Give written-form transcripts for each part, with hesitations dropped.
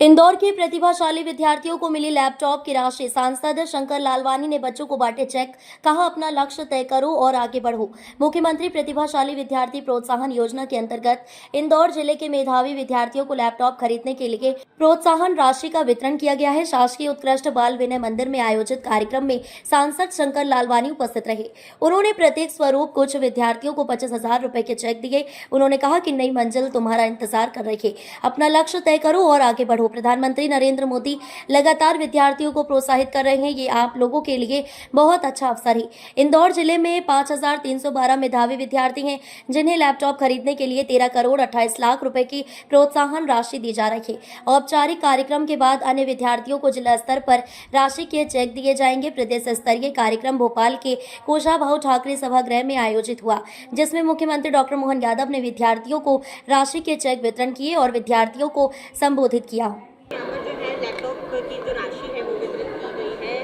इंदौर के प्रतिभाशाली विद्यार्थियों को मिली लैपटॉप की राशि। सांसद शंकर लालवानी ने बच्चों को बांटे चेक, कहा अपना लक्ष्य तय करो और आगे बढ़ो। मुख्यमंत्री प्रतिभाशाली विद्यार्थी प्रोत्साहन योजना के अंतर्गत इंदौर जिले के मेधावी विद्यार्थियों को लैपटॉप खरीदने के लिए प्रोत्साहन राशि का वितरण किया गया है। शासकीय उत्कृष्ट बाल विनय मंदिर में आयोजित कार्यक्रम में सांसद शंकर लालवानी उपस्थित रहे। उन्होंने प्रत्येक स्वरूप कुछ विद्यार्थियों को 25,000 रुपए के चेक दिए। उन्होंने कहा कि नई मंजिल तुम्हारा इंतजार कर रही है, अपना लक्ष्य तय करो और आगे बढ़ो। प्रधानमंत्री नरेंद्र मोदी लगातार विद्यार्थियों को प्रोत्साहित कर रहे हैं, ये आप लोगों के लिए बहुत अच्छा अवसर है। इंदौर जिले में 5,312 मेधावी विद्यार्थी हैं, जिन्हें लैपटॉप खरीदने के लिए 13 करोड़ 28 लाख रुपए की प्रोत्साहन राशि दी जा रही है। औपचारिक कार्यक्रम के बाद अन्य विद्यार्थियों को जिला स्तर पर राशि के चेक दिए जाएंगे। प्रदेश स्तरीय कार्यक्रम भोपाल के कुशाभाऊ ठाकरे सभागृह में आयोजित हुआ, जिसमें मुख्यमंत्री डॉक्टर मोहन यादव ने विद्यार्थियों को राशि के चेक वितरण किए और विद्यार्थियों को संबोधित किया। यहाँ पर जो है लैपटॉप की जो राशि है वो वितरित की गई है,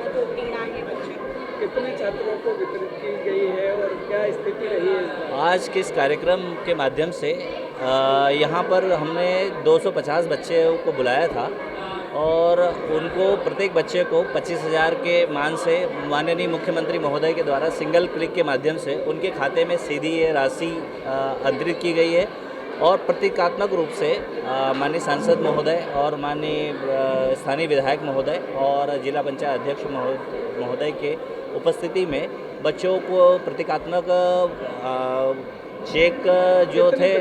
तो उत्तीर्ण है बच्चे। कितने छात्रों को वितरित की गई है और क्या स्थिति रही है? आज के इस कार्यक्रम के माध्यम से यहाँ पर हमने 250 बच्चों को बुलाया था और उनको प्रत्येक बच्चे को 25,000 के मान से माननीय मुख्यमंत्री महोदय के द्वारा सिंगल क्लिक के माध्यम से उनके खाते में सीधी ये राशि अंतरित की गई है। और प्रतीकात्मक रूप से माननीय सांसद महोदय और माननीय स्थानीय विधायक महोदय और जिला पंचायत अध्यक्ष महोदय के उपस्थिति में बच्चों को प्रतीकात्मक चेक जो थे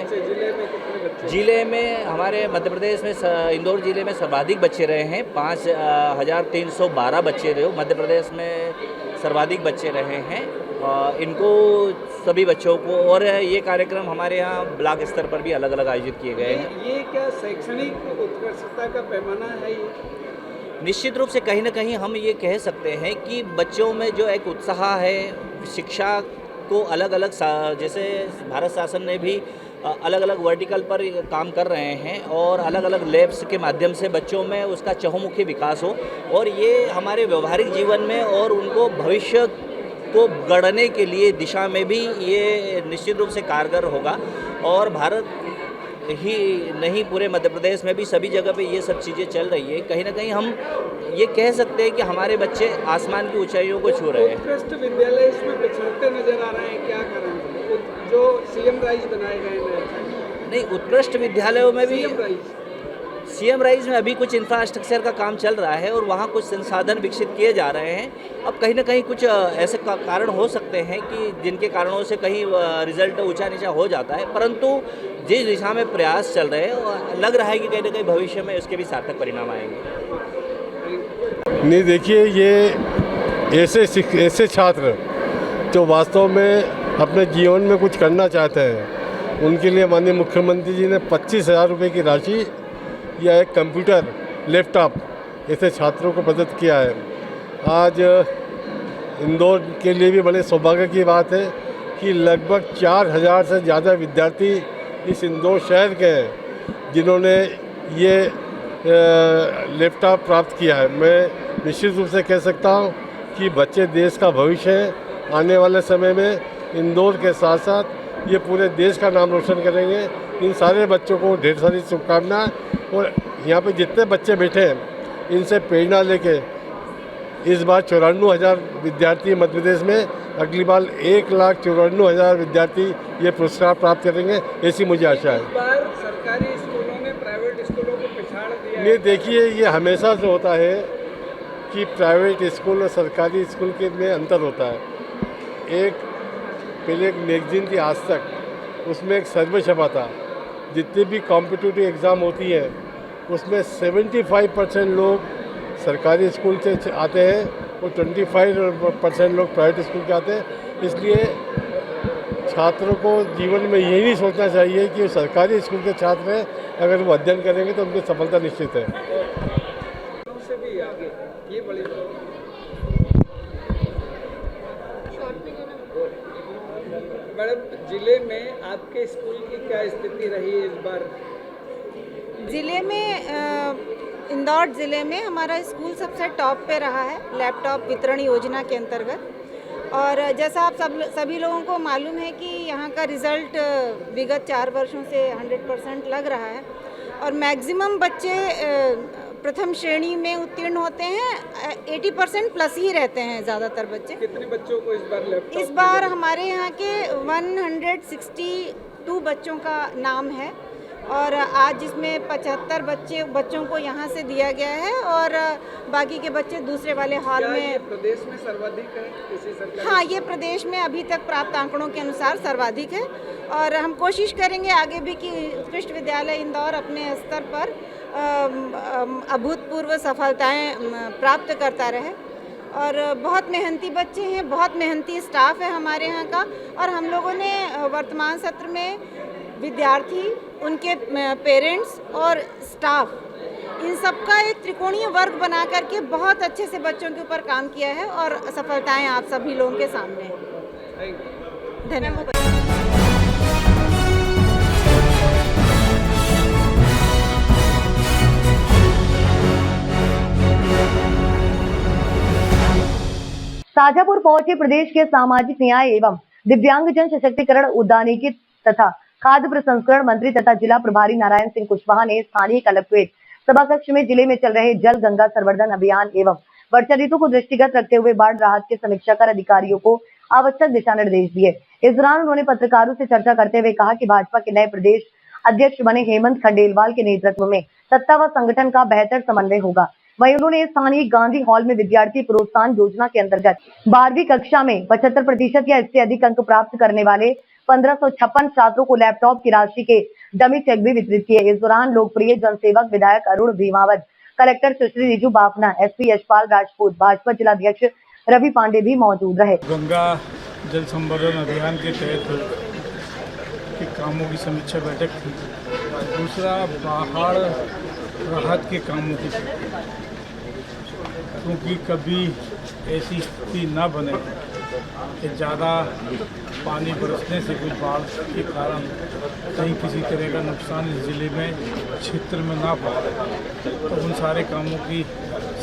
जिले में हमारे मध्य प्रदेश में इंदौर जिले में सर्वाधिक बच्चे रहे हैं। 5,312 बच्चे रहे, मध्य प्रदेश में सर्वाधिक बच्चे रहे हैं। इनको सभी बच्चों को, और ये कार्यक्रम हमारे यहाँ ब्लॉक स्तर पर भी अलग अलग आयोजित किए गए हैं। ये क्या शैक्षणिक उत्कृष्टता का पैमाना है? ये निश्चित रूप से कहीं ना कहीं हम ये कह सकते हैं कि बच्चों में जो एक उत्साह है, शिक्षा को अलग अलग जैसे भारत शासन ने भी अलग अलग वर्टिकल पर काम कर रहे हैं और अलग अलग लैब्स के माध्यम से बच्चों में उसका चहुमुखी विकास हो, और ये हमारे व्यवहारिक जीवन में और उनको भविष्य को गढ़ने के लिए दिशा में भी ये निश्चित रूप से कारगर होगा। और भारत ही नहीं, पूरे मध्य प्रदेश में भी सभी जगह पे ये सब चीज़ें चल रही है। कहीं ना कहीं हम ये कह सकते हैं कि हमारे बच्चे आसमान की ऊंचाइयों को छू रहे हैं। उत्कृष्ट विद्यालय इसमें पिछड़ते नजर आ रहे हैं, क्या कारण जो सीएम राइज बनाए गए हैं? नहीं, उत्कृष्ट विद्यालयों में भी सीएम राइज में अभी कुछ इंफ्रास्ट्रक्चर का काम चल रहा है और वहाँ कुछ संसाधन विकसित किए जा रहे हैं। अब कहीं ना कहीं कुछ ऐसे कारण हो सकते हैं कि जिनके कारणों से कहीं रिजल्ट ऊंचा नीचा हो जाता है, परंतु जिस दिशा में प्रयास चल रहे हैं लग रहा है कि कहीं ना कहीं भविष्य में उसके भी सार्थक परिणाम आएंगे। नहीं, देखिए, ये ऐसे छात्र जो वास्तव में अपने जीवन में कुछ करना चाहते हैं, उनके लिए माननीय मुख्यमंत्री जी ने 25,000 रुपये की राशि या एक कंप्यूटर, लैपटॉप ऐसे छात्रों को प्रदत्त किया है। आज इंदौर के लिए भी बड़े सौभाग्य की बात है कि लगभग 4,000 से ज़्यादा विद्यार्थी इस इंदौर शहर के हैं जिन्होंने ये लैपटॉप प्राप्त किया है। मैं निश्चित रूप से कह सकता हूँ कि बच्चे देश का भविष्य हैं। आने वाले समय में इंदौर के साथ साथ ये पूरे देश का नाम रोशन करेंगे। इन सारे बच्चों को ढेर सारी शुभकामनाएं। और यहाँ पे जितने बच्चे बैठे हैं, इनसे प्रेरणा लेके इस बार 94,000 विद्यार्थी मध्य प्रदेश में, अगली बार 1,94,000 विद्यार्थी ये पुरस्कार प्राप्त करेंगे, ऐसी मुझे आशा है। इस बार सरकारी स्कूलों ने प्राइवेट स्कूलों को पिछाड़ दिया है। ये देखिए, ये हमेशा से होता है कि प्राइवेट स्कूल और सरकारी स्कूल के में अंतर होता है। पहले एक मैगजीन थी आज तक, उसमें एक सर्वे छपा था, जितनी भी कॉम्पिटिटिव एग्ज़ाम होती है उसमें 75% लोग सरकारी स्कूल से आते हैं और 25% लोग प्राइवेट स्कूल के आते हैं। इसलिए छात्रों को जीवन में यही नहीं सोचना चाहिए कि वो सरकारी स्कूल के छात्र हैं, अगर वो अध्ययन करेंगे तो उनकी सफलता निश्चित है। से भी आगे ये बड़ी मैडम, जिले में आपके स्कूल की क्या स्थिति रही इस बार? जिले में इंदौर ज़िले में हमारा स्कूल सबसे टॉप पे रहा है लैपटॉप वितरण योजना के अंतर्गत। और जैसा आप सभी लोगों को मालूम है कि यहाँ का रिज़ल्ट विगत 4 वर्षों से 100% लग रहा है और मैक्सिमम बच्चे प्रथम श्रेणी में उत्तीर्ण होते हैं। 80% प्लस ही रहते हैं ज़्यादातर बच्चे। कितने बच्चों को इस बार लैपटॉप इस बार हमारे यहाँ के 162 बच्चों का नाम है और आज इसमें 75 बच्चों को यहाँ से दिया गया है और बाकी के बच्चे दूसरे वाले हॉल क्या ये में। प्रदेश में सर्वाधिक है किसी सरकार? हाँ, ये प्रदेश में अभी तक प्राप्त आंकड़ों के अनुसार सर्वाधिक है और हम कोशिश करेंगे आगे भी कि उत्कृष्ट विद्यालय इंदौर अपने स्तर पर अभूतपूर्व सफलताएं प्राप्त करता रहे। और बहुत मेहनती बच्चे हैं, बहुत मेहनती स्टाफ है हमारे यहाँ का और हम लोगों ने वर्तमान सत्र में विद्यार्थी, उनके पेरेंट्स और स्टाफ, इन सबका एक त्रिकोणीय वर्ग बना करके बहुत अच्छे से बच्चों के ऊपर काम किया है और सफलताएं आप सभी लोगों के सामने हैं। Thank you. धन्यवाद। शाजापुर पहुंचे प्रदेश के सामाजिक न्याय एवं दिव्यांगजन सशक्तिकरण उद्यानिकी तथा खाद्य प्रसंस्करण मंत्री तथा जिला प्रभारी नारायण सिंह कुशवाहा ने स्थानीय कलेक्ट्रेट सभा कक्ष में जिले में चल रहे जल गंगा संवर्धन अभियान एवं वर्षा ऋतु को दृष्टिगत रखते हुए बाढ़ राहत की समीक्षा कर अधिकारियों को आवश्यक दिशा निर्देश दिए। इस दौरान उन्होंने पत्रकारों से चर्चा करते हुए कहा कि भाजपा के नए प्रदेश अध्यक्ष बने हेमंत खंडेलवाल के नेतृत्व में सत्ता व संगठन का बेहतर समन्वय होगा। वहीं उन्होंने स्थानीय गांधी हॉल में विद्यार्थी प्रोत्साहन योजना के अंतर्गत 12वीं कक्षा में 75% या इससे अधिक अंक प्राप्त करने वाले 1556 छात्रों को लैपटॉप की राशि के डमी चेक भी वितरित किए। इस दौरान लोकप्रिय जनसेवक विधायक अरुण भीमावत, कलेक्टर सुश्री रिजू बाफना, एसपी यशपाल राजपूत, भाजपा जिलाध्यक्ष रवि पांडे भी मौजूद रहे। गंगा जल संवर्धन अभियान के तहत के कामों की समीक्षा बैठक थी। दूसरा बाढ़ राहत के कामों की, क्योंकि कभी ऐसी स्थिति न बने कि ज़्यादा पानी बरसने से कुछ बाढ़ के कारण कहीं किसी तरह का नुकसान इस जिले में क्षेत्र में ना पड़े, तो उन सारे कामों की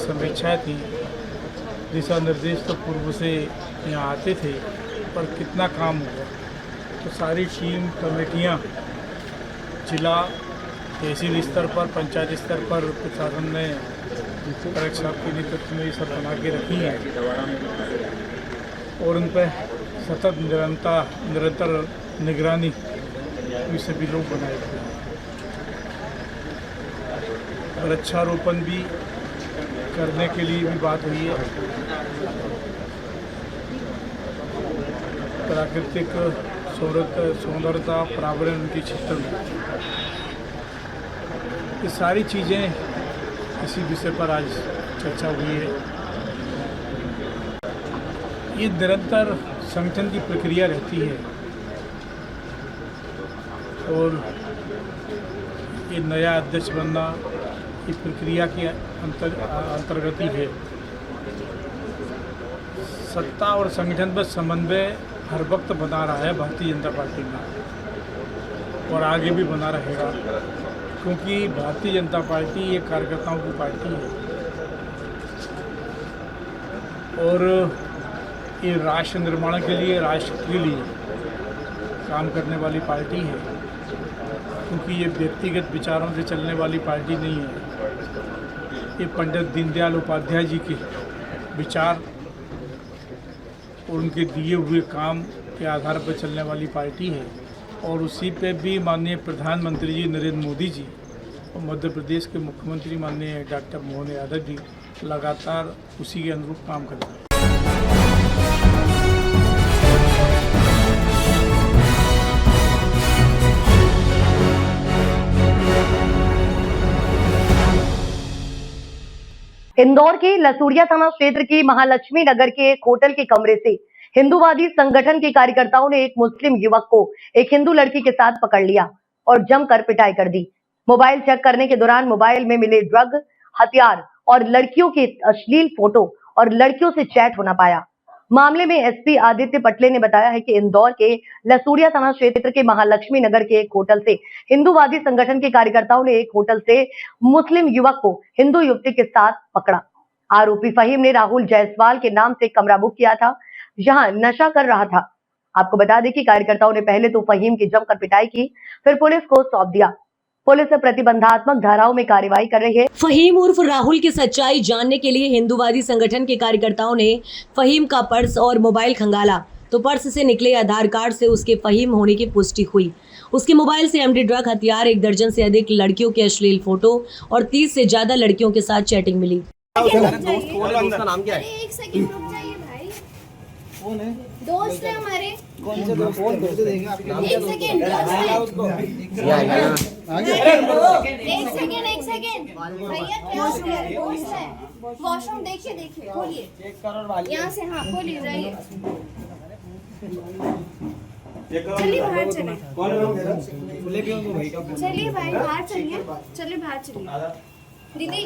समीक्षा थी। दिशा निर्देश तो पूर्व से यहाँ आते थे, पर कितना काम हुआ, तो सारी टीम कमेटियाँ जिला तहसील स्तर पर, पंचायत स्तर पर प्रशासन ने कलेक्टर साहब के नेतृत्व में ये सब बना के रखी है और उन पर सतत निरंतर निगरानी भी सभी लोग बनाए हुए हैं। वृक्षारोपण भी करने के लिए भी बात हुई है। प्राकृतिक सौंदर्यता, पर्यावरण उनके क्षेत्र में, ये सारी चीज़ें इसी विषय पर आज चर्चा हुई है। ये निरंतर संगठन की प्रक्रिया रहती है और ये नया अध्यक्ष बनना ये प्रक्रिया के अंतर्गत ही है। सत्ता और संगठन पर समन्वय हर वक्त बना रहा है भारतीय जनता पार्टी में और आगे भी बना रहेगा, क्योंकि भारतीय जनता पार्टी ये कार्यकर्ताओं की पार्टी है और ये राष्ट्र निर्माण के लिए, राष्ट्र के लिए काम करने वाली पार्टी है, क्योंकि ये व्यक्तिगत विचारों से चलने वाली पार्टी नहीं है। ये पंडित दीनदयाल उपाध्याय जी के विचार और उनके दिए हुए काम के आधार पर चलने वाली पार्टी है और उसी पे भी माननीय प्रधानमंत्री जी नरेंद्र मोदी जी और मध्य प्रदेश के मुख्यमंत्री माननीय डॉक्टर मोहन यादव जी लगातार उसी के अनुरूप काम कर रहे हैं। इंदौर के लसूड़िया थाना क्षेत्र की महालक्ष्मी नगर के एक होटल के कमरे से हिंदूवादी संगठन के कार्यकर्ताओं ने एक मुस्लिम युवक को एक हिंदू लड़की के साथ पकड़ लिया और जमकर पिटाई कर दी। मोबाइल चेक करने के दौरान मोबाइल में मिले ड्रग, हथियार और लड़कियों के अश्लील फोटो और लड़कियों से चैट होना पाया। मामले में एसपी आदित्य पटले ने बताया है कि इंदौर के लसूड़िया थाना क्षेत्र के महालक्ष्मी नगर के एक होटल से हिंदूवादी संगठन के कार्यकर्ताओं ने एक होटल से मुस्लिम युवक को हिंदू युवती के साथ पकड़ा। आरोपी फहीम ने राहुल जायसवाल के नाम से कमरा बुक किया था, जहां नशा कर रहा था। आपको बता दें कि कार्यकर्ताओं ने पहले तो फहीम की जमकर पिटाई की, फिर पुलिस को सौंप दिया। पुलिस प्रतिबंधात्मक धाराओं में कार्रवाई कर रही है। फहीम उर्फ राहुल की सच्चाई जानने के लिए हिंदूवादी संगठन के कार्यकर्ताओं ने फहीम का पर्स और मोबाइल खंगाला तो पर्स से निकले आधार कार्ड से उसके फहीम होने की पुष्टि हुई। उसके मोबाइल से एमडी ड्रग, हथियार, 1 दर्जन से अधिक लड़कियों के अश्लील फोटो और 30 से ज्यादा लड़कियों के साथ चैटिंग मिली। दोस्त का नाम क्या है? एक सेकंड रुक जाइए भाई। कौन है? दोस्त है हमारे। कौन से दोस्त? एक सेकंड भैया, क्या हो गया? दोस्त है। वॉशरूम देखिए खोलिए यहाँ से। हाँ खोलिए, जाइए। चलिए बाहर चले। चलिए भाई बाहर चलिए। चलिए बाहर चलिए। दीदी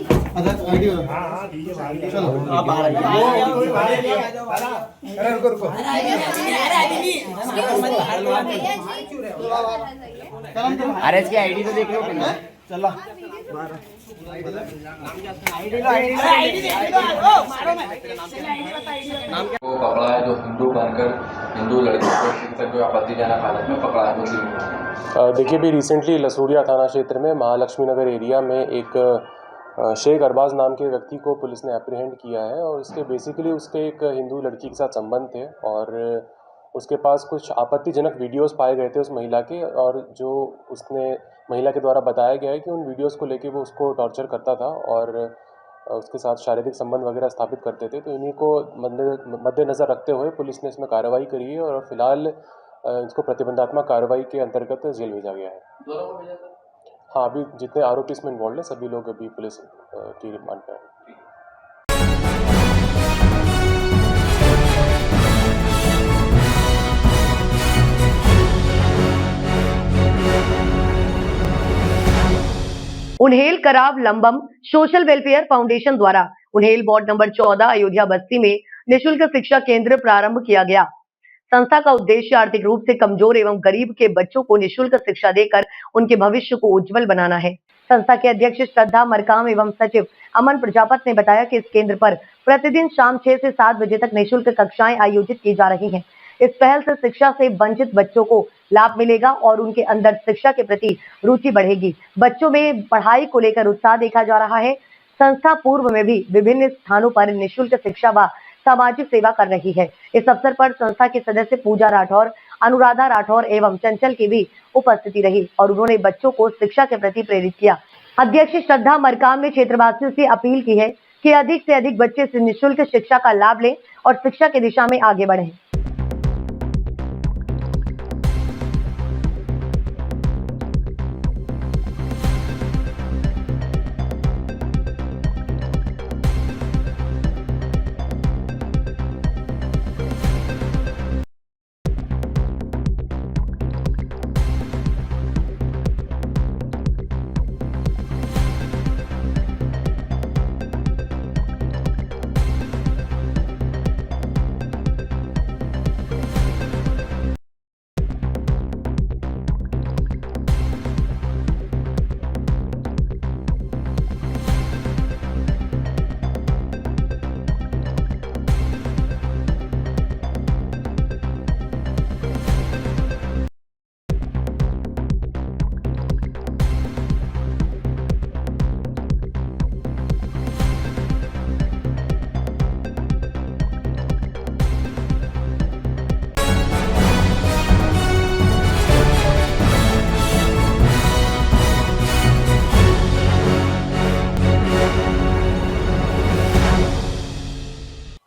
अरे इसकी आईडी तो देख लो। चलो वो पकड़ा है जो हिंदू बनकर हिंदू लड़कियों को शिक्षक जो आपत्तिजनक हालत में पकड़ा है। देखिए, भी रिसेंटली लसूरिया थाना क्षेत्र में महालक्ष्मी नगर एरिया में एक शेख अरबाज नाम के व्यक्ति को पुलिस ने एप्रीहेंड किया है और उसके बेसिकली उसके एक हिंदू लड़की के साथ संबंध थे और उसके पास कुछ आपत्तिजनक वीडियोस पाए गए थे उस महिला के, और जो उसने महिला के द्वारा बताया गया है कि उन वीडियोस को लेके वो उसको टॉर्चर करता था और उसके साथ शारीरिक संबंध वगैरह स्थापित करते थे। तो इन्हीं को मद्देनज़र रखते हुए पुलिस ने इसमें कार्रवाई करी है और फिलहाल इसको प्रतिबंधात्मक कार्रवाई के अंतर्गत जेल भेजा गया है। हाँ, अभी जितने आरोपी इसमें इन्वॉल्व हैं सभी लोग अभी पुलिस की रिमांड पर हैं। उन्हेल कराव लंबम सोशल वेलफेयर फाउंडेशन द्वारा उन्हेल वार्ड नंबर 14 अयोध्या बस्ती में निःशुल्क शिक्षा केंद्र प्रारंभ किया गया। संस्था का उद्देश्य आर्थिक रूप से कमजोर एवं गरीब के बच्चों को निःशुल्क शिक्षा देकर उनके भविष्य को उज्जवल बनाना है। संस्था के अध्यक्ष श्रद्धा मरकाम एवं सचिव अमन प्रजापत ने बताया कि इस केंद्र पर प्रतिदिन शाम 6 से 7 बजे तक निःशुल्क कक्षाएं आयोजित की जा रही हैं। इस पहल से शिक्षा से वंचित बच्चों को लाभ मिलेगा और उनके अंदर शिक्षा के प्रति रुचि बढ़ेगी। बच्चों में पढ़ाई को लेकर उत्साह देखा जा रहा है। संस्था पूर्व में भी विभिन्न स्थानों पर निःशुल्क शिक्षा व सामाजिक सेवा कर रही है। इस अवसर पर संस्था के सदस्य पूजा राठौर, अनुराधा राठौर एवं चंचल की भी उपस्थिति रही और उन्होंने बच्चों को शिक्षा के प्रति प्रेरित किया। अध्यक्ष श्रद्धा मरकाम ने क्षेत्रवासियों से अपील की है कि अधिक से अधिक बच्चे से निःशुल्क शिक्षा का लाभ लें और शिक्षा की दिशा में आगे बढ़ें।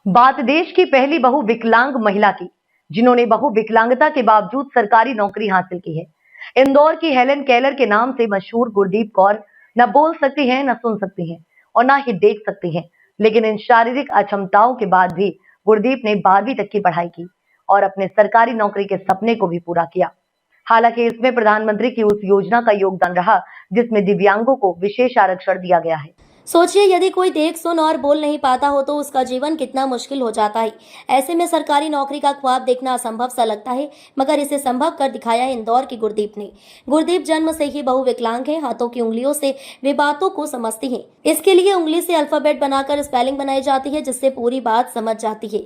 बात देश की पहली बहु विकलांग महिला की, जिन्होंने बहु विकलांगता के बावजूद सरकारी नौकरी हासिल की है। इंदौर की हेलन केलर के नाम से मशहूर गुरदीप कौर न बोल सकती हैं, न सुन सकती हैं और न ही देख सकती हैं, लेकिन इन शारीरिक अक्षमताओं के बाद भी गुरदीप ने 12वीं तक की पढ़ाई की और अपने सरकारी नौकरी के सपने को भी पूरा किया। हालांकि इसमें प्रधानमंत्री की उस योजना का योगदान रहा जिसमें दिव्यांगों को विशेष आरक्षण दिया गया है। सोचिए, यदि कोई देख, सुन और बोल नहीं पाता हो तो उसका जीवन कितना मुश्किल हो जाता है। ऐसे में सरकारी नौकरी का ख्वाब देखना असंभव सा लगता है, मगर इसे संभव कर दिखाया इंदौर की गुरदीप ने। गुरदीप जन्म से ही बहुविकलांग है। हाथों की उंगलियों से वे बातों को समझती हैं। इसके लिए उंगली से अल्फाबेट बनाकर स्पेलिंग बनाई जाती है, जिससे पूरी बात समझ जाती है।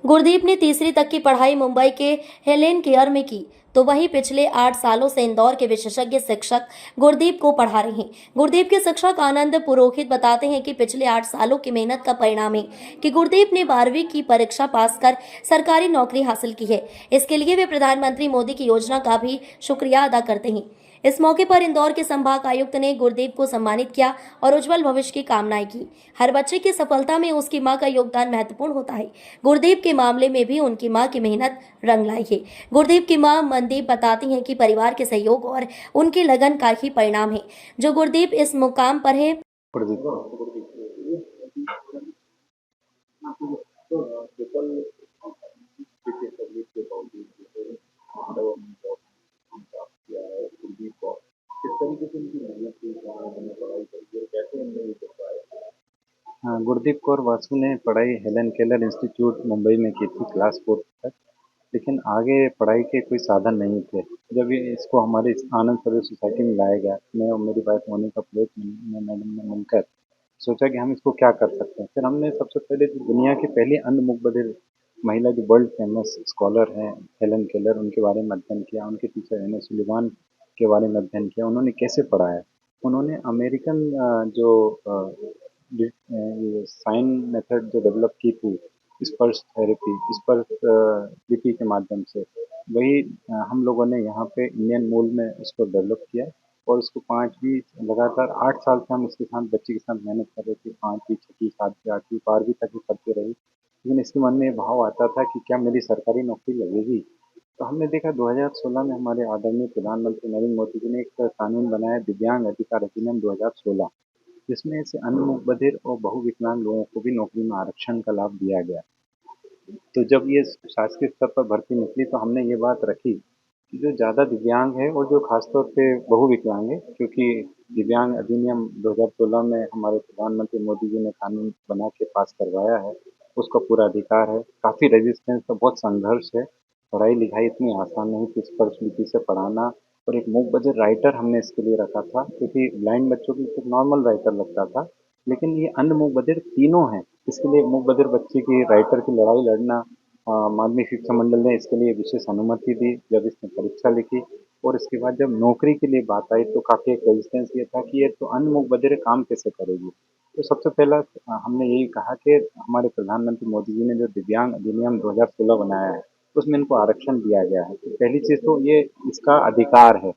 गुरदीप ने तीसरी तक की पढ़ाई मुंबई के हेलेन केयर में की, तो वहीं पिछले 8 सालों से इंदौर के विशेषज्ञ शिक्षक गुरदीप को पढ़ा रहे हैं। गुरदीप के शिक्षक आनंद पुरोहित बताते हैं कि पिछले 8 सालों की मेहनत का परिणाम है कि गुरदीप ने 12वीं की परीक्षा पास कर सरकारी नौकरी हासिल की है। इसके लिए वे प्रधानमंत्री मोदी की योजना का भी शुक्रिया अदा करते हैं। इस मौके पर इंदौर के संभाग आयुक्त ने गुरदीप को सम्मानित किया और उज्जवल भविष्य की कामनाएं की। हर बच्चे की सफलता में उसकी मां का योगदान महत्वपूर्ण होता है। गुरदीप के मामले में भी उनकी मां की मेहनत रंग लाई है। गुरदीप की मां मनदीप बताती हैं कि परिवार के सहयोग और उनकी लगन का ही परिणाम है जो गुरदीप इस मुकाम पर है। हाँ, गुरदीप कौर वासु ने पढ़ाई हेलन केलर इंस्टीट्यूट मुंबई में की थी क्लास 4 तक, लेकिन आगे पढ़ाई के कोई साधन नहीं थे। जब ये इसको हमारी आनंद सर्विस सोसाइटी में लाया गया, मैं और मेरी वाइफ मोनिका पुरोहित मैडम ने मिलकर सोचा कि हम इसको क्या कर सकते हैं। फिर हमने सबसे पहले जो दुनिया की पहली अंध मुख बधिर महिला जो वर्ल्ड फेमस स्कॉलर हैं हेलन केलर, उनके बारे में अध्ययन किया। उनके टीचर एन एस सुलिवान के बारे में अध्ययन किया। उन्होंने कैसे पढ़ाया, उन्होंने अमेरिकन जो ये साइन मेथड जो डेवलप की थी, स्पर्श थेरेपी, स्पर्श लिपि के माध्यम से, वही हम लोगों ने यहाँ पे इंडियन मूल में उसको डेवलप किया और उसको 5वीं लगातार 8 साल से हम इसके साथ बच्चे के साथ मेहनत कर रहे थे। 5वीं, 6वीं, 7वीं, 8वीं, 12वीं तक भी पढ़ती रही। लेकिन इसके मन में ये भाव आता था कि क्या मेरी सरकारी नौकरी लगेगी। तो हमने देखा 2016 में हमारे आदरणीय प्रधानमंत्री नरेंद्र मोदी जी ने एक कानून बनाया, दिव्यांग अधिकार अधिनियम 2016, जिसमें से अंध मुख बधिर और बहुविकलांग लोगों को भी नौकरी में आरक्षण का लाभ दिया गया। तो जब ये शासकीय स्तर पर भर्ती निकली तो हमने ये बात रखी कि जो ज़्यादा दिव्यांग है और जो खासतौर पे बहुविकलांग है, क्योंकि दिव्यांग अधिनियम 2016 में हमारे प्रधानमंत्री मोदी जी ने कानून बना के पास करवाया है, उसका पूरा अधिकार है। काफ़ी रेजिस्टेंस था, बहुत संघर्ष है। पढ़ाई लिखाई इतनी आसान नहीं थी स्पर्श लिपि से पढ़ाना। और एक मूक बधिर राइटर हमने इसके लिए रखा था, क्योंकि ब्लाइंड बच्चों के लिए तो नॉर्मल राइटर लगता था, लेकिन ये अंध मूक बधिर तीनों हैं। इसके लिए मूक बधिर बच्चे की राइटर की लड़ाई लड़ना, माध्यमिक शिक्षा मंडल ने इसके लिए विशेष अनुमति दी जब इसने परीक्षा लिखी। और इसके बाद जब नौकरी के लिए बात आई तो काफ़ी एक रेजिस्टेंस ये था कि ये तो अंध मूक बधिर काम कैसे करेगी। तो सबसे पहला हमने यही कहा कि हमारे प्रधानमंत्री मोदी जी ने जो दिव्यांग अधिनियम 2016 बनाया है, उसमें इनको आरक्षण दिया गया है। तो पहली चीज़ तो ये इसका अधिकार है,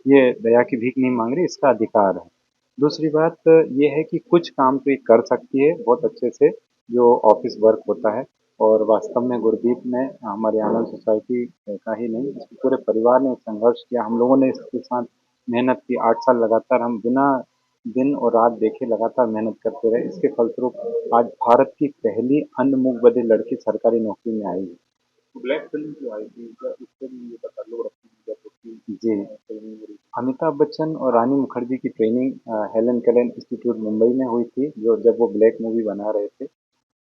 ये दया की भीख नहीं मांग रही, इसका अधिकार है। दूसरी बात ये है कि कुछ काम तो ये कर सकती है बहुत अच्छे से, जो ऑफिस वर्क होता है। और वास्तव में गुरदीप ने हमारी आनंद सोसाइटी का ही नहीं, इसके पूरे परिवार ने संघर्ष किया। हम लोगों ने इसके साथ मेहनत की। 8 साल लगातार हम बिना दिन और रात देखे लगातार मेहनत करते रहे। इसके फलस्वरूप आज भारत की पहली अंध मूक बधिर लड़की सरकारी नौकरी में आई है। ब्लैक फिल्म जो आई थी, उससे भी ये ताल्लुक रखती है जी। अमिताभ बच्चन और रानी मुखर्जी की training Helen Keller institute Mumbai में हुई थी, जो जब वो ब्लैक मूवी बना रहे थे,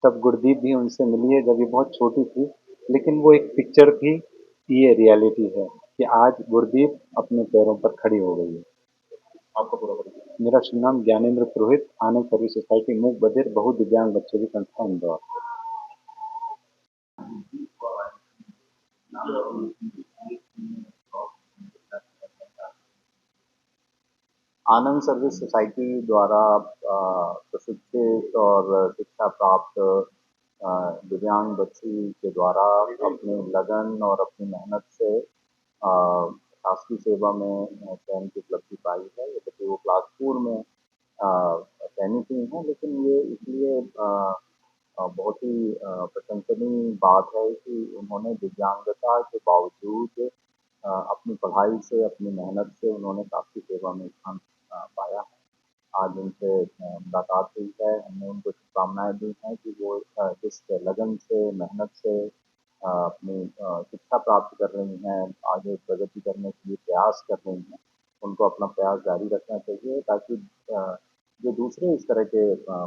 तब गुरदीप भी उनसे मिली है जब ये बहुत छोटी थी। लेकिन वो एक पिक्चर थी, ये रियलिटी है कि आज गुरदीप अपने पैरों पर खड़ी हो गई है। आपका पूरा परिचय? मेरा शुभ नाम ज्ञानेंद्र पुरोहित, आनंद सर्विस सोसाइटी मूक बधिर बहु दिव्यांग बच्चों की संस्था इंदौर। आनंद सर्विस सोसाइटी द्वारा प्रशिक्षित और शिक्षा प्राप्त दिव्यांग बच्ची के द्वारा अपनी लगन और अपनी मेहनत से शासकीय सेवा में चयन की उपलब्धि पाई है। यद्यपि वो क्लास 4 में चयनित हुई हैं, लेकिन ये इसलिए बहुत ही प्रशंसनीय बात है कि उन्होंने दिव्यांगता के बावजूद अपनी पढ़ाई से, अपनी मेहनत से उन्होंने शासकीय सेवा में स्थान पाया है। आज उनसे मुलाकात हुई है, हमने उनको शुभकामनाएँ दी हैं कि वो जिस लगन से, मेहनत से अपनी शिक्षा प्राप्त कर रही हैं, आगे प्रगति करने के लिए प्रयास कर रही हैं, उनको अपना प्रयास जारी रखना चाहिए, ताकि जो दूसरे इस तरह के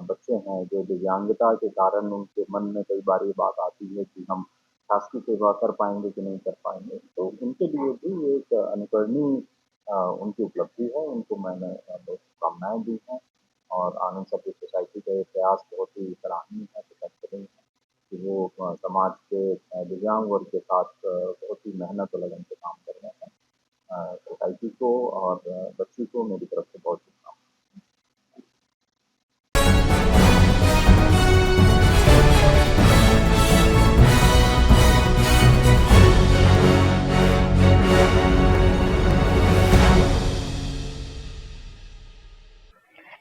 बच्चे हैं, जो दिव्यांगता के कारण उनके मन में कई बार ये बात आती है कि हम शासकीय सेवा कर पाएँगे कि नहीं कर पाएँगे, तो उनके लिए भी एक अनुकरणीय उनकी उपलब्धि है। उनको मैंने बहुत शुभकामनाएँ दी हैं और आनंद सर्विस सोसाइटी का ये प्रयास बहुत ही सराहनीय है, प्रशंसनीय है कि वो वो समाज के दिव्यांग वर्ग के साथ बहुत ही मेहनत और लगन से काम कर रहे हैं। सोसाइटी को और बच्ची को मेरी तरफ से बहुत शुभकामनाएं।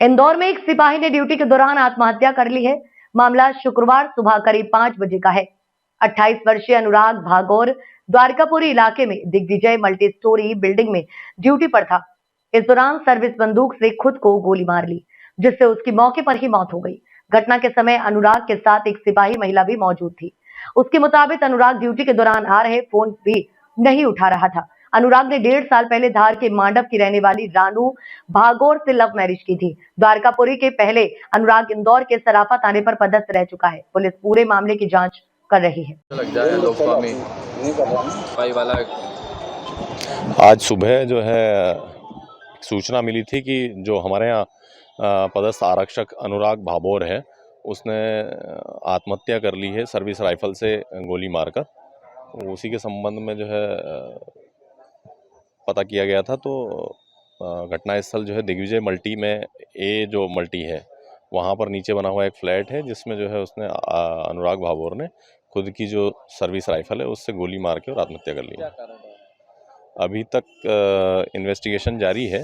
इंदौर में एक सिपाही ने ड्यूटी के दौरान आत्महत्या कर ली है। मामला शुक्रवार सुबह करीब 5 बजे का है। 28 वर्षीय अनुराग भागौर द्वारकापुरी इलाके में दिग्विजय मल्टी स्टोरी बिल्डिंग में ड्यूटी पर था। इस दौरान सर्विस बंदूक से खुद को गोली मार ली, जिससे उसकी मौके पर ही मौत हो गई। घटना के समय अनुराग के साथ एक सिपाही महिला भी मौजूद थी। उसके मुताबिक अनुराग ड्यूटी के दौरान आ रहे फोन भी नहीं उठा रहा था। अनुराग ने 1.5 साल पहले धार के मांडव की रहने वाली रानू भागौर से लव मैरिज की थी। द्वारकापुरी के पहले अनुराग इंदौर के सराफा थाने पर पदस्थ रह चुका है। पुलिस पूरे मामले की जांच कर रही है। आज सुबह जो है सूचना मिली थी कि जो हमारे यहाँ पदस्थ आरक्षक अनुराग भाभोर है, उसने आत्महत्या कर ली है सर्विस राइफल से गोली मारकर। उसी के संबंध में जो है पता किया गया था, तो घटनास्थल जो है दिग्विजय मल्टी में जो मल्टी है वहाँ पर नीचे बना हुआ एक फ्लैट है, जिसमें जो है उसने अनुराग भाभोर ने खुद की जो सर्विस राइफल है उससे गोली मार के और आत्महत्या कर ली है। अभी तक इन्वेस्टिगेशन जारी है।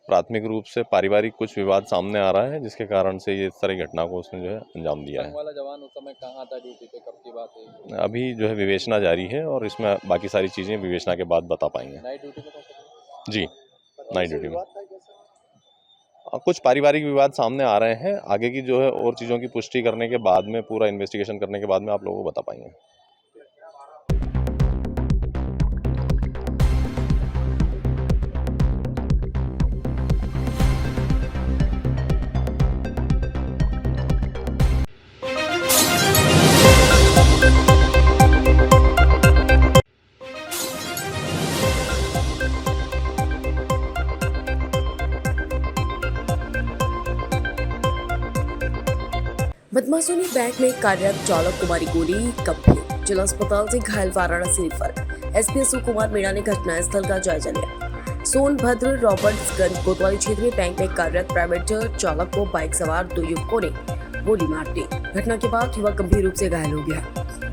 प्राथमिक रूप से पारिवारिक कुछ विवाद सामने आ रहा है, जिसके कारण से ये इस तरह की घटना को उसने जो है अंजाम दिया है। वाला जवान उस समय कहाँ था ड्यूटी पे, कब की बात है? अभी जो है विवेचना जारी है और इसमें बाकी सारी चीज़ें विवेचना के बाद बता पाएंगे। नाइट ड्यूटी में था? जी, नाइट ड्यूटी में। कुछ पारिवारिक विवाद सामने आ रहे हैं। आगे की जो है और चीज़ों की पुष्टि करने के बाद में, पूरा इन्वेस्टिगेशन करने के बाद में आप लोगों को बता पाएंगे। बदमाशों ने बैंक में कार्यरत चालक को मारी गोली, गंभीर। जिला अस्पताल से घायल वाराणसी रेफर। एसपी अशोक कुमार मीणा ने घटनास्थल का जायजा लिया। सोनभद्र रॉबर्ट्सगंज कोतवाली क्षेत्र में बैंक में कार्यरत प्राइवेट चालक को बाइक सवार 2 युवकों ने गोली मार दी। घटना के बाद युवक गंभीर रूप से घायल हो गया।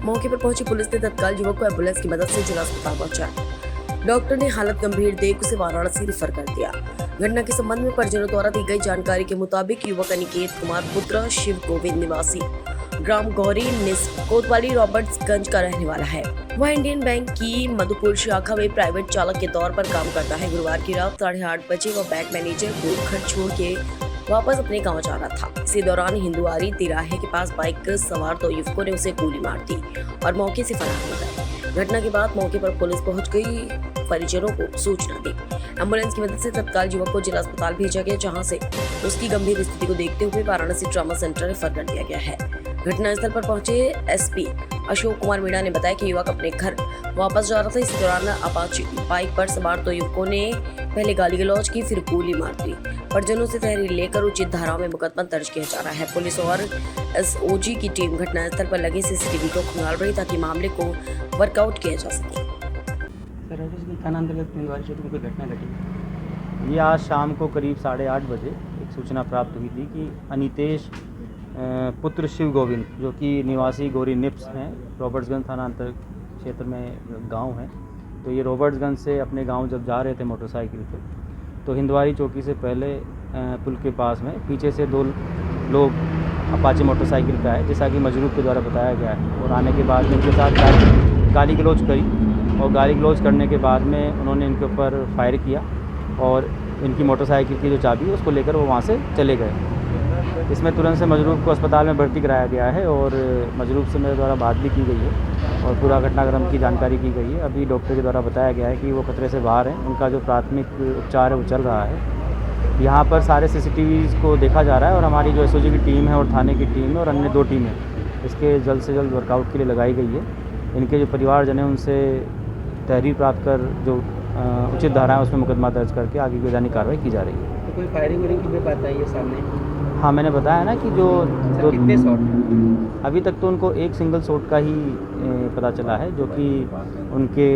मौके पर पहुंची पुलिस ने तत्काल युवक को एम्बुलेंस की मदद से जिला अस्पताल पहुंचाया। डॉक्टर ने हालत गंभीर देख उसे वाराणसी रेफर कर दिया। घटना के संबंध में परिजनों द्वारा दी गई जानकारी के मुताबिक युवक अनिकेत कुमार पुत्र शिव गोविंद निवासी ग्राम गौरी कोतवाली रॉबर्ट्सगंज का रहने वाला है। वह इंडियन बैंक की मधुपुर शाखा में प्राइवेट चालक के तौर पर काम करता है। गुरुवार की रात 8:30 बजे वह बैंक मैनेजर को घर छोड़ के वापस अपने गांव जा रहा था। इसी दौरान हिंदुआरी तिराहे के पास बाइक सवार 2 युवकों ने उसे गोली मार दी और मौके से फरार हो गए। घटना के बाद मौके पर पुलिस पहुंच गई, परिजनों को सूचना दी। एम्बुलेंस की मदद से तत्काल युवक को जिला अस्पताल भेजा गया, जहां से उसकी गंभीर स्थिति को देखते हुए वाराणसी ट्रॉमा सेंटर रेफर कर दिया गया है। घटनास्थल पर पहुंचे एसपी अशोक कुमार मीणा ने बताया कि युवक अपने घर वापस जा रहा था। इस दौरान अपाचे बाइक पर सवार 2 युवकों ने पहले गाली गलौज की, फिर गोली मार दी। परिजनों से तहरीर लेकर उचित धाराओं में मुकदमा दर्ज किया जा रहा है। पुलिस और एसओजी की टीम घटनास्थल पर लगे सीसीटीवी को खंगाल रही ताकि मामले को वर्कआउट किया जा सके। थाना अंतर्गत निवासी क्षेत्र में कोई घटना घटी। ये आज शाम को करीब 8:30 बजे एक सूचना प्राप्त हुई थी कि अनितेश पुत्र शिव गोविंद, जो कि निवासी गौरी निप्स हैं, रॉबर्ट्सगंज थाना अंतर क्षेत्र में गांव है, तो ये रॉबर्ट्सगंज से अपने गांव जब जा रहे थे मोटरसाइकिल पे, तो हिंदवारी चौकी से पहले पुल के पास में पीछे से 2 लोग अपाचे मोटरसाइकिल पे आए, जैसा कि मजरूब के द्वारा बताया गया है। और आने के बाद में इनके साथ गाली गलौज करी और गाली गलौज करने के बाद में उन्होंने इनके ऊपर फायर किया और इनकी मोटरसाइकिल की जो चाबी उसको लेकर वो वहाँ से चले गए। इसमें तुरंत से मजरूब को अस्पताल में भर्ती कराया गया है और मजरूब से मेरे द्वारा बात भी की गई है और पूरा घटनाक्रम की जानकारी की गई है। अभी डॉक्टर के द्वारा बताया गया है कि वो खतरे से बाहर हैं। उनका जो प्राथमिक उपचार है वो चल रहा है। यहाँ पर सारे सीसीटीवीज़ को देखा जा रहा है और हमारी जो एसओजी की टीम है और थाने की टीम है और अन्य 2 टीमें इसके जल्द से जल्द वर्कआउट के लिए लगाई गई है। इनके जो परिवारजन हैं उनसे तहरीर प्राप्त कर जो उचित धारा है उसमें मुकदमा दर्ज करके आगे की वैधानिक कार्रवाई की जा रही है। तो कोई फायरिंग की भी बात आई है सामने? हाँ, मैंने बताया ना कि जो सर कितने शॉट? अभी तक तो उनको एक सिंगल शॉट का ही पता चला है, जो कि उनके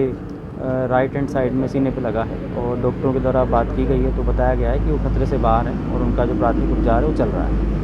राइट हैंड साइड में सीने पे लगा है, और डॉक्टरों के द्वारा बात की गई है तो बताया गया है कि वो खतरे से बाहर है और उनका जो प्राथमिक उपचार है वो चल रहा है।